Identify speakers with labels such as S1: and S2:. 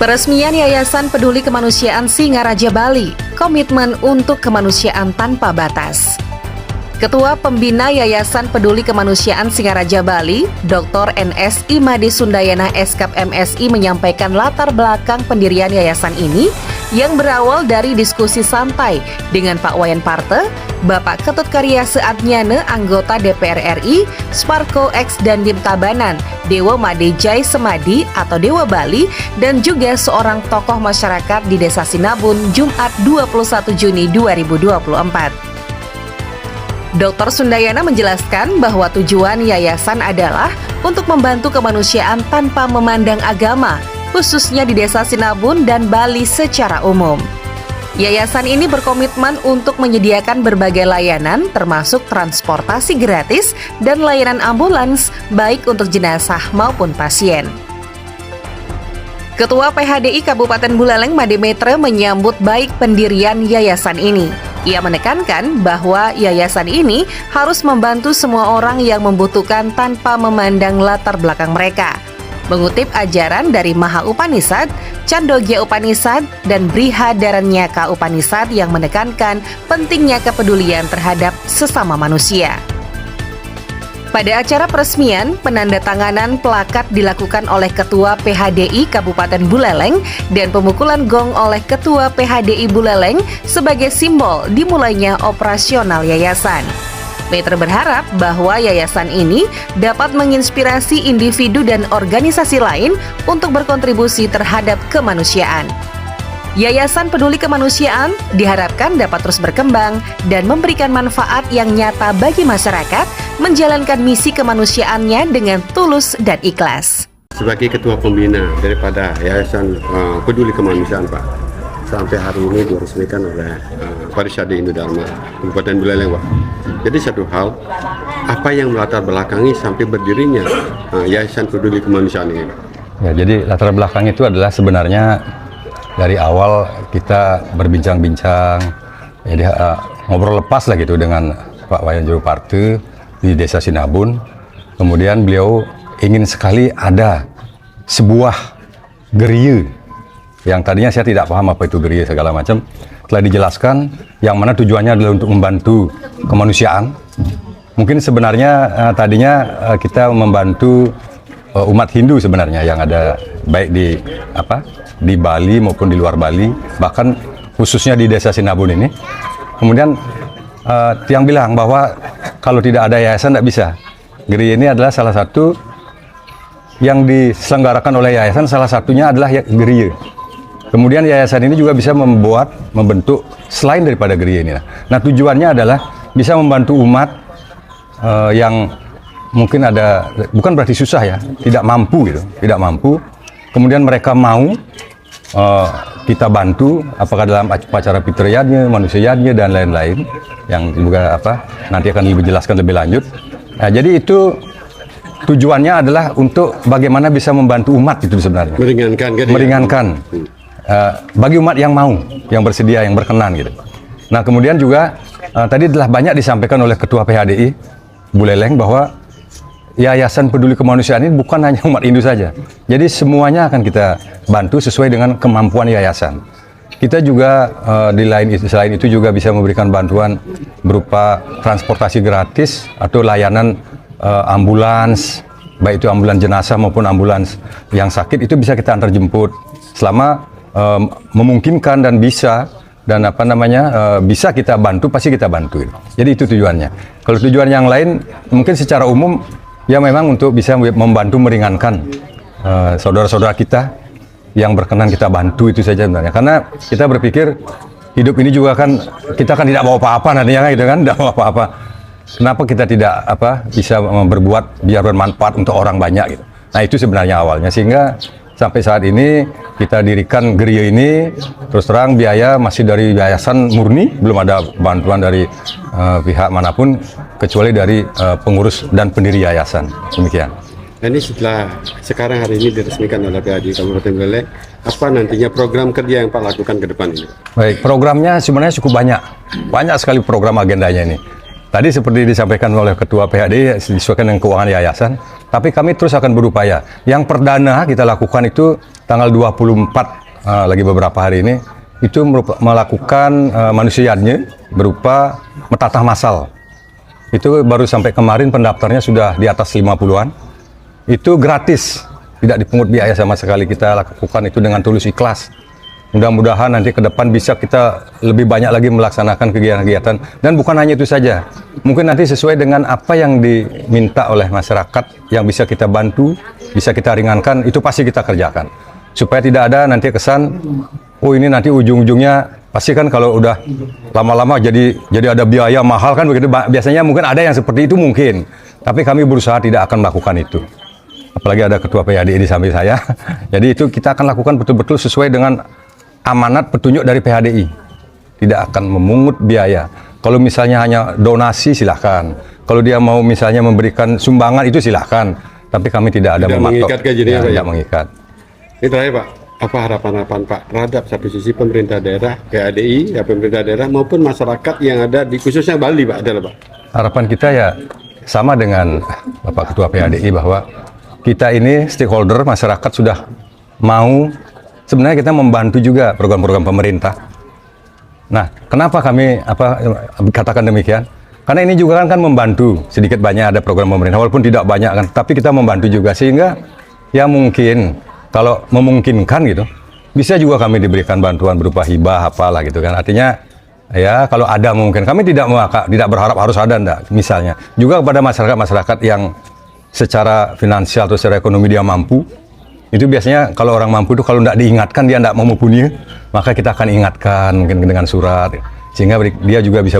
S1: Peresmian Yayasan Peduli Kemanusiaan Singaraja Bali, komitmen untuk kemanusiaan tanpa batas. Ketua Pembina Yayasan Peduli Kemanusiaan Singaraja Bali, Dr. NS Imade Sundayana Eskap MSI menyampaikan latar belakang pendirian yayasan ini yang berawal dari diskusi santai dengan Pak Wayan Parte, Bapak Ketut Karya Seadnyane, anggota DPR RI, Sparko X Dandim Tabanan, Dewa Made Jai Semadi atau Dewa Bali, dan juga seorang tokoh masyarakat di Desa Sinabun, Jumat 21 Juni 2024. Dr. Sundayana menjelaskan bahwa tujuan yayasan adalah untuk membantu kemanusiaan tanpa memandang agama, khususnya di Desa Sinabun dan Bali secara umum. Yayasan ini berkomitmen untuk menyediakan berbagai layanan termasuk transportasi gratis dan layanan ambulans baik untuk jenazah maupun pasien. Ketua PHDI Kabupaten Buleleng Made Metre menyambut baik pendirian yayasan ini. Ia menekankan bahwa yayasan ini harus membantu semua orang yang membutuhkan tanpa memandang latar belakang mereka. Mengutip ajaran dari Maha Upanishad, Chandogya Upanishad, dan Brihadaranyaka Upanishad yang menekankan pentingnya kepedulian terhadap sesama manusia. Pada acara peresmian, penandatanganan plakat dilakukan oleh Ketua PHDI Kabupaten Buleleng dan pemukulan gong oleh Ketua PHDI Buleleng sebagai simbol dimulainya operasional yayasan. Metre berharap bahwa yayasan ini dapat menginspirasi individu dan organisasi lain untuk berkontribusi terhadap kemanusiaan. Yayasan Peduli Kemanusiaan diharapkan dapat terus berkembang dan memberikan manfaat yang nyata bagi masyarakat menjalankan misi kemanusiaannya dengan tulus dan ikhlas.
S2: Sebagai ketua pembina daripada Yayasan Peduli Kemanusiaan, Pak, sampai hari ini diresmikan oleh Parishad Hindu Dharma Kabupaten Buleleng, Pak. Jadi satu hal, apa yang melatar belakangi sampai berdirinya Yayasan Peduli Kemanusiaan ini?
S3: Ya, jadi latar belakang itu adalah sebenarnya dari awal kita berbincang-bincang, jadi ngobrol lepas lah gitu dengan Pak Wayan Parte di Desa Sinabun. Kemudian beliau ingin sekali ada sebuah gereja yang tadinya saya tidak paham apa itu gereja segala macam. Telah dijelaskan yang mana tujuannya adalah untuk membantu kemanusiaan. Mungkin sebenarnya tadinya kita membantu umat Hindu sebenarnya yang ada baik di Bali maupun di luar Bali, bahkan khususnya di Desa Sinabun ini. Kemudian tiang bilang bahwa kalau tidak ada yayasan tidak bisa. Gereja ini adalah salah satu yang diselenggarakan oleh yayasan, salah satunya adalah gereja. Kemudian yayasan ini juga bisa membentuk selain daripada gereja ini. Nah, tujuannya adalah bisa membantu umat yang mungkin ada, bukan berarti susah ya, tidak mampu gitu, tidak mampu. Kemudian mereka mau kita bantu, apakah dalam acara fitriahnya, manusianya dan lain-lain, yang juga nanti akan dijelaskan lebih lanjut. Nah, jadi itu tujuannya adalah untuk bagaimana bisa membantu umat itu sebenarnya. Meringankan. Bagi umat yang mau, yang bersedia, yang berkenan gitu. Nah, kemudian juga tadi telah banyak disampaikan oleh Ketua PHDI Buleleng bahwa Yayasan Peduli Kemanusiaan ini bukan hanya umat Hindu saja. Jadi semuanya akan kita bantu sesuai dengan kemampuan yayasan. Kita juga selain itu juga bisa memberikan bantuan berupa transportasi gratis atau layanan ambulans, baik itu ambulans jenazah maupun ambulans yang sakit, itu bisa kita antar jemput selama memungkinkan dan bisa bisa kita bantu, pasti kita bantu. Jadi itu tujuannya. Kalau tujuan yang lain mungkin secara umum ya memang untuk bisa membantu meringankan saudara-saudara kita yang berkenan kita bantu, itu saja sebenarnya. Karena kita berpikir hidup ini juga kan kita kan tidak bawa apa-apa nantinya gitu kan, tidak bawa apa-apa. Kenapa kita tidak bisa berbuat biar bermanfaat untuk orang banyak gitu. Nah, itu sebenarnya awalnya, sehingga sampai saat ini kita dirikan gereja ini, terus terang biaya masih dari yayasan murni, belum ada bantuan dari pihak manapun kecuali dari pengurus dan pendiri yayasan. Demikian.
S2: Ini setelah sekarang hari ini diresmikan oleh PHDI Kabupaten Buleleng, apa nantinya program kerja yang Pak lakukan ke depan ini?
S3: Baik, programnya sebenarnya cukup banyak sekali program agendanya ini. Tadi seperti disampaikan oleh Ketua PHDI, disesuaikan dengan keuangan yayasan, Tapi kami terus akan berupaya. Yang perdana kita lakukan itu tanggal 24, lagi beberapa hari ini, itu melakukan manusianya berupa metatah massal. Itu baru sampai kemarin pendaftarnya sudah di atas 50-an. Itu gratis, tidak dipungut biaya sama sekali. Kita lakukan itu dengan tulus ikhlas. Mudah-mudahan nanti ke depan bisa kita lebih banyak lagi melaksanakan kegiatan-kegiatan. Dan bukan hanya itu saja. Mungkin nanti sesuai dengan apa yang diminta oleh masyarakat, yang bisa kita bantu, bisa kita ringankan, itu pasti kita kerjakan. Supaya tidak ada nanti kesan, oh ini nanti ujung-ujungnya, pasti kan kalau udah lama-lama jadi ada biaya mahal kan begitu. Biasanya mungkin ada yang seperti itu mungkin. Tapi kami berusaha tidak akan melakukan itu. Apalagi ada ketua PHDI di samping saya. Jadi itu kita akan lakukan betul-betul sesuai dengan amanat petunjuk dari PHDI. Tidak akan memungut biaya. Kalau misalnya hanya donasi silahkan. Kalau dia mau misalnya memberikan sumbangan itu silahkan. Tapi kami tidak ada mematok.
S2: Mengikat jadinya, Pak,
S3: tidak
S2: ya?
S3: mengikat.
S2: Ini terakhir Pak, apa harapan-harapan Pak terhadap satu sisi pemerintah daerah, PHDI, ya pemerintah daerah maupun masyarakat yang ada di khususnya Bali Pak adalah Pak?
S3: Harapan kita ya sama dengan Bapak Ketua PHDI bahwa kita ini stakeholder masyarakat sudah mau, sebenarnya kita membantu juga program-program pemerintah. Nah, kenapa kami katakan demikian? Karena ini juga kan membantu, sedikit banyak ada program pemerintah, walaupun tidak banyak kan, tapi kita membantu juga sehingga ya mungkin kalau memungkinkan gitu, bisa juga kami diberikan bantuan berupa hibah apalah gitu kan. Artinya ya kalau ada mungkin, kami tidak berharap harus ada enggak. Misalnya juga kepada masyarakat yang secara finansial atau secara ekonomi dia mampu, itu biasanya kalau orang mampu itu kalau tidak diingatkan dia tidak mau mumpuni, maka kita akan ingatkan mungkin dengan surat sehingga dia juga bisa